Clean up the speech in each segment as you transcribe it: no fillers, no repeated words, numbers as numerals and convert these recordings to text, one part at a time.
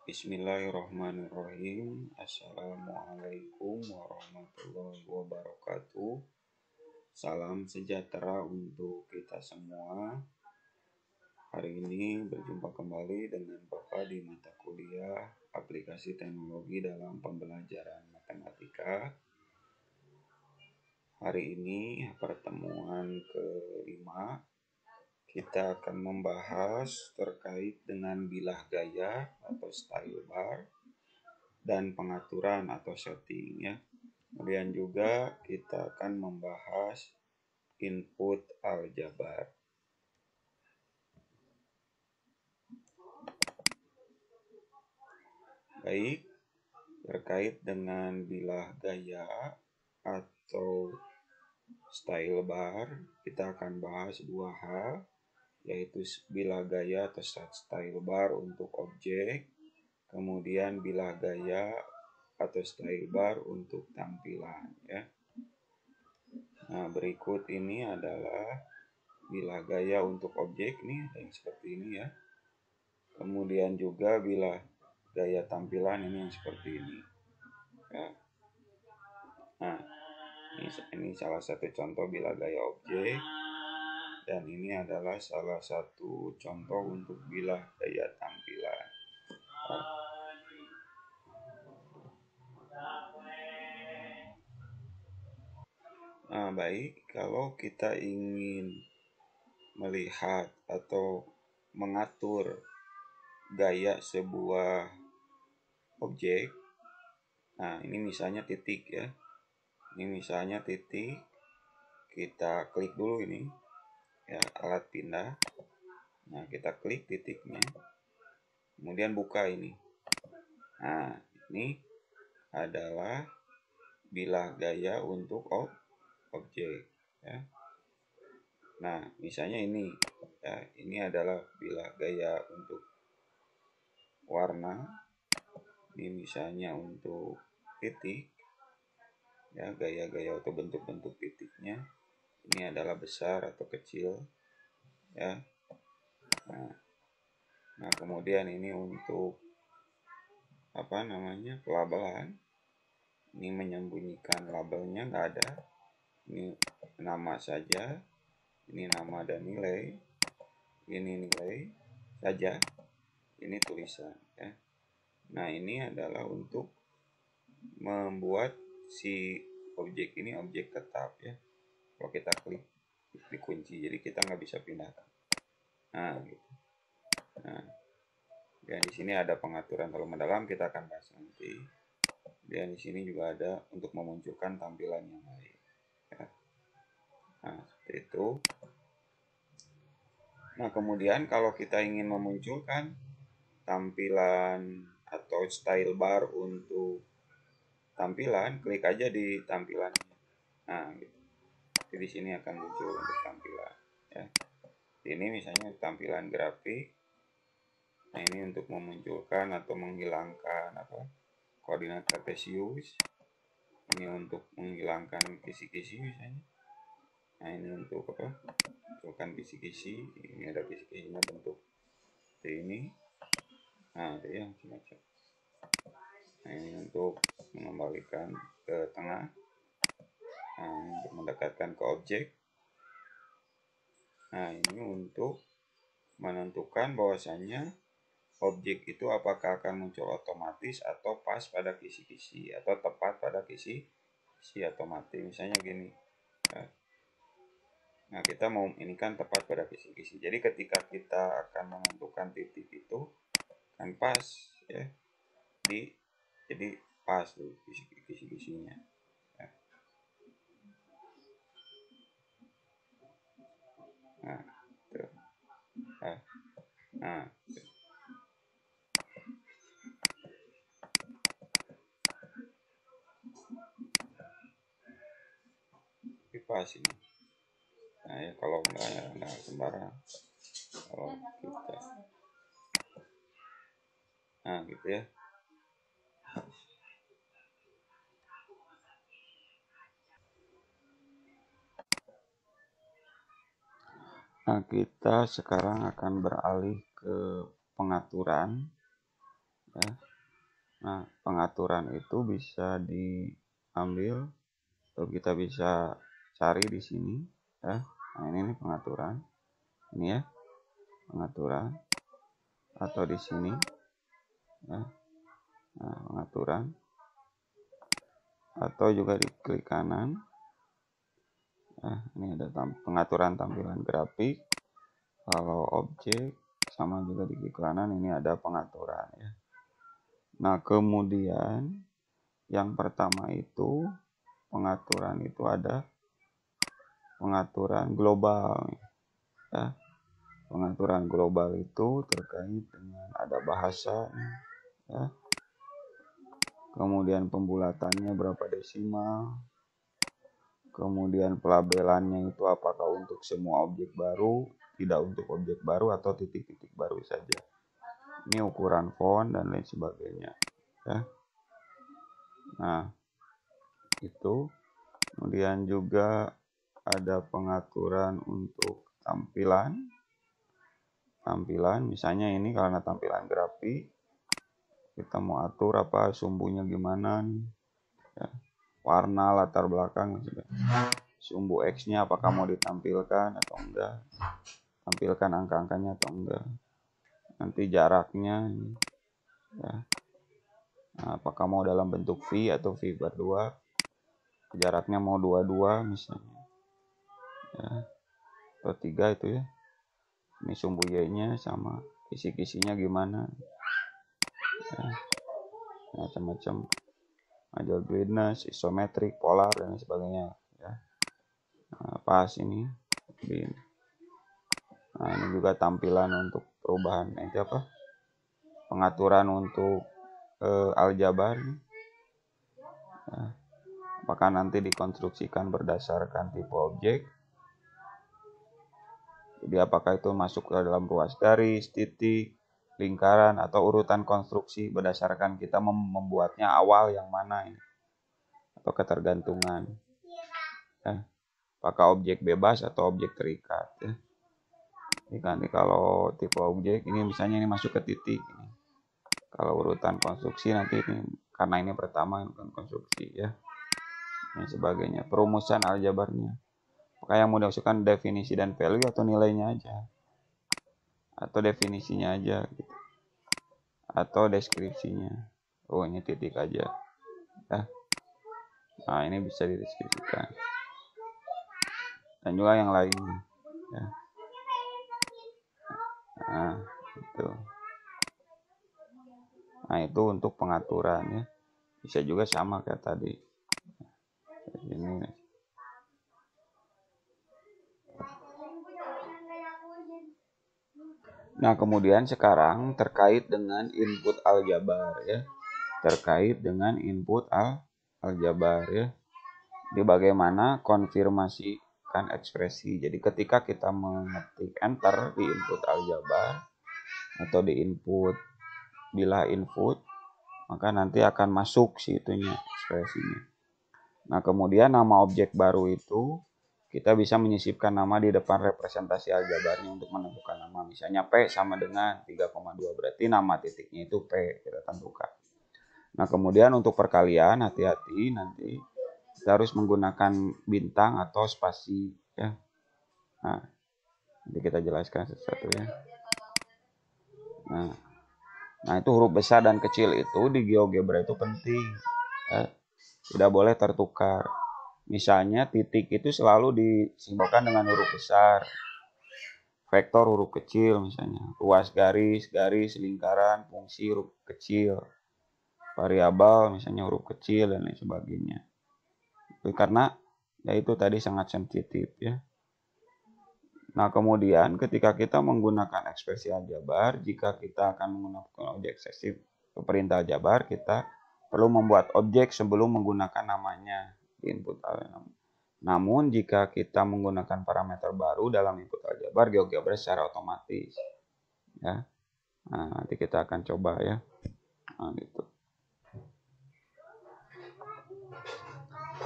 Bismillahirrahmanirrahim. Assalamualaikum warahmatullahi wabarakatuh. Salam sejahtera untuk kita semua. Hari ini berjumpa kembali dengan Bapak di mata kuliah aplikasi teknologi dalam pembelajaran matematika. Hari ini pertemuan kelima. Kita akan membahas terkait dengan bilah gaya atau style bar dan pengaturan atau setting ya. Kemudian juga kita akan membahas input aljabar. Baik, terkait dengan bilah gaya atau style bar, kita akan bahas dua hal, yaitu bilah gaya atau style bar untuk objek, kemudian bilah gaya atau style bar untuk tampilan ya. Nah, berikut ini adalah bilah gaya untuk objek nih yang seperti ini ya. Kemudian juga bilah gaya tampilan ini yang seperti ini ya. Nah, ini salah satu contoh bilah gaya objek, dan ini adalah salah satu contoh untuk bilah gaya tampilan. Nah, baik, kalau kita ingin melihat atau mengatur gaya sebuah objek, nah ini misalnya titik ya. Ini misalnya titik, kita klik dulu ini ya, alat pindah. Nah, kita klik titiknya, kemudian buka ini. Nah, ini adalah bilah gaya untuk objek ya. Nah, misalnya ini ya, ini adalah bilah gaya untuk warna. Ini misalnya untuk titik ya, gaya-gaya atau bentuk-bentuk titiknya. Ini adalah besar atau kecil ya. Nah, kemudian ini untuk pelabelan. Ini menyembunyikan labelnya, nggak ada. Ini nama saja. Ini nama dan nilai. Ini nilai saja. Ini tulisan ya. Nah, ini adalah untuk membuat si objek ini objek tetap ya. Kalau kita klik dikunci, jadi kita nggak bisa pindahkan. Nah, gitu. Nah, dan di sini ada pengaturan terlalu mendalam, kita akan bahas nanti. Dan di sini juga ada untuk memunculkan tampilan yang lain ya. Nah, seperti itu. Nah, kemudian kalau kita ingin memunculkan tampilan atau style bar untuk tampilan, klik aja di tampilan. Nah, gitu. Jadi di sini akan muncul untuk tampilan ya. Ini misalnya tampilan grafik. Nah, ini untuk memunculkan atau menghilangkan koordinat kartesius. Ini untuk menghilangkan kisi-kisi misalnya. Nah, ini untuk munculkan kisi-kisi. Ini ada kisi-kisinya bentuk seperti ini. Nah, itu yang macam. Nah, ini untuk mengembalikan ke tengah. Nah, ini untuk mendekatkan ke objek. Nah, ini untuk menentukan bahwasannya objek itu apakah akan muncul otomatis atau pas pada kisi-kisi, atau tepat pada kisi atau mati. Misalnya gini. Nah, kita mau ini kan tepat pada kisi-kisi. Jadi ketika kita akan menentukan titik itu kan pas ya. Jadi pas tuh kisi-kisinya. Ya. Nah, tuh. Nah, tuh. Pas ini. Nah, ya kalau enggak sembarang. Kalau kita, nah gitu ya. Nah, kita sekarang akan beralih ke pengaturan ya. Nah, pengaturan itu bisa diambil atau kita bisa cari di sini ya. Nah, ini nih pengaturan. Ini ya, pengaturan atau di sini ya. Nah, pengaturan atau juga di klik kanan. Nah, ini ada pengaturan tampilan grafik. Kalau objek sama juga di klik kanan ini ada pengaturan ya. Nah, kemudian yang pertama itu pengaturan itu ada pengaturan global ya. Pengaturan global itu terkait dengan ada bahasa ya. Kemudian pembulatannya berapa desimal. Kemudian pelabelannya itu apakah untuk semua objek baru, tidak untuk objek baru atau titik-titik baru saja. Ini ukuran font dan lain sebagainya ya. Nah, itu kemudian juga ada pengaturan untuk tampilan misalnya ini karena tampilan grafik kita mau atur apa sumbunya gimana nih ya. Warna latar belakang sumbu X nya apakah mau ditampilkan atau enggak, tampilkan angka-angkanya atau enggak, nanti jaraknya ya. Nah, apakah mau dalam bentuk V atau V berdua, jaraknya mau 22 misalnya ya, atau 3 itu ya. Ini sumbu Y-nya sama kisi-kisinya gimana ya. Macam-macam major greenness, isometrik, polar dan sebagainya ya. Nah, pas ini. Nah, ini juga tampilan untuk perubahan itu apa? Pengaturan untuk aljabar. Nah, apakah nanti dikonstruksikan berdasarkan tipe objek? Jadi apakah itu masuk ke dalam ruas garis, titik, lingkaran, atau urutan konstruksi berdasarkan kita membuatnya awal yang mana ini? Atau ketergantungan. Ya. Apakah objek bebas atau objek terikat ya. Ini kan kalau tipe objek ini misalnya ini masuk ke titik ini. Kalau urutan konstruksi nanti ini karena ini pertama bukan konstruksi ya. Dan sebagainya. Perumusan aljabarnya. Apakah yang mau dimasukkan definisi dan value atau nilainya aja? Atau definisinya aja gitu. Atau deskripsinya. Oh, ini titik aja. Ya. Nah, ini bisa dideskripsikan. Dan juga yang lainnya ya. Nah, itu. Nah, itu untuk pengaturan ya. Bisa juga sama kayak tadi. Ini. Nah, kemudian sekarang terkait dengan input aljabar ya. Terkait dengan input aljabar ya. Di bagaimana konfirmasikan ekspresi. Jadi ketika kita mengetik enter di input aljabar atau di input bilah input, maka nanti akan masuk si itunya ekspresinya. Nah, kemudian nama objek baru itu kita bisa menyisipkan nama di depan representasi aljabarnya untuk menentukan nama. Misalnya P sama dengan 3,2 berarti nama titiknya itu P kita tentukan. Nah, kemudian untuk perkalian hati-hati nanti kita harus menggunakan bintang atau spasi ya. Nah, nanti kita jelaskan satu-satu ya. Nah, itu huruf besar dan kecil itu di GeoGebra itu penting. Ya. Tidak boleh tertukar. Misalnya titik itu selalu disimbolkan dengan huruf besar. Vektor huruf kecil misalnya. Ruas garis, lingkaran, fungsi huruf kecil. Variabel misalnya huruf kecil dan lain sebagainya. Karena ya itu tadi sangat sensitif ya. Nah, kemudian ketika kita menggunakan ekspresi aljabar, jika kita akan menggunakan objek ekspresi perintah aljabar, kita perlu membuat objek sebelum menggunakan namanya di input aljabar. Namun jika kita menggunakan parameter baru dalam input aljabar, GeoGebra secara otomatis ya. Nah, nanti kita akan coba ya. Nah, gitu.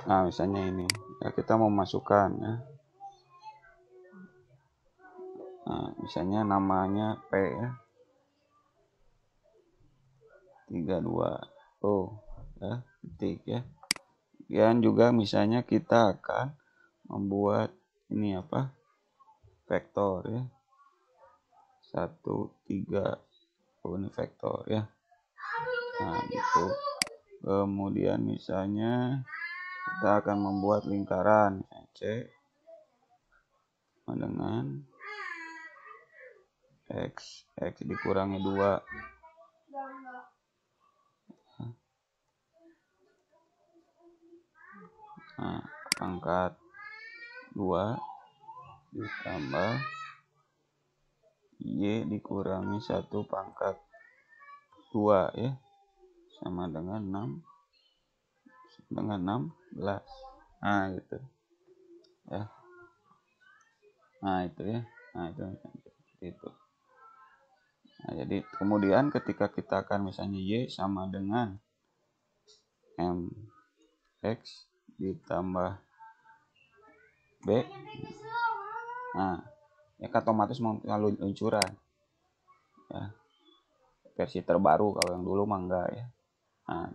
Nah, misalnya ini ya, kita mau masukkan ya. Nah, misalnya namanya P ya. 32. Ya, ketik ya. Dan juga misalnya kita akan membuat ini vektor ya. 1, 3. Ini vektor ya. Nah, gitu. Kemudian misalnya kita akan membuat lingkaran C dengan X dikurangi 2. Nah, pangkat 2 ditambah Y dikurangi 1 pangkat 2 ya, sama dengan 16. Nah, gitu ya. Nah, itu ya. Nah, itu. Nah, jadi kemudian ketika kita akan misalnya Y sama dengan MX ditambah B, nah ya otomatis melalui luncuran ya, versi terbaru. Kalau yang dulu mah enggak ya. Nah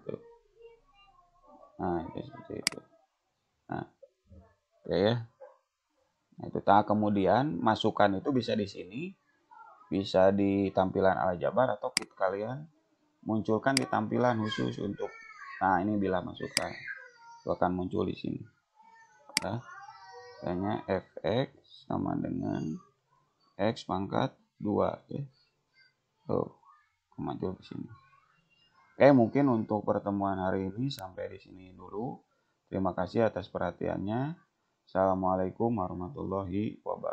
itu seperti itu. Nah ya. Nah, itu kemudian masukkan itu bisa di sini, bisa di tampilan aljabar, atau kalian munculkan di tampilan khusus untuk, nah ini bila masukkan itu akan muncul di sini ya. Misalnya fx sama dengan x pangkat 2 ya. Muncul di sini. Oke, mungkin untuk pertemuan hari ini sampai di sini dulu. Terima kasih atas perhatiannya. Assalamualaikum warahmatullahi wabarakatuh.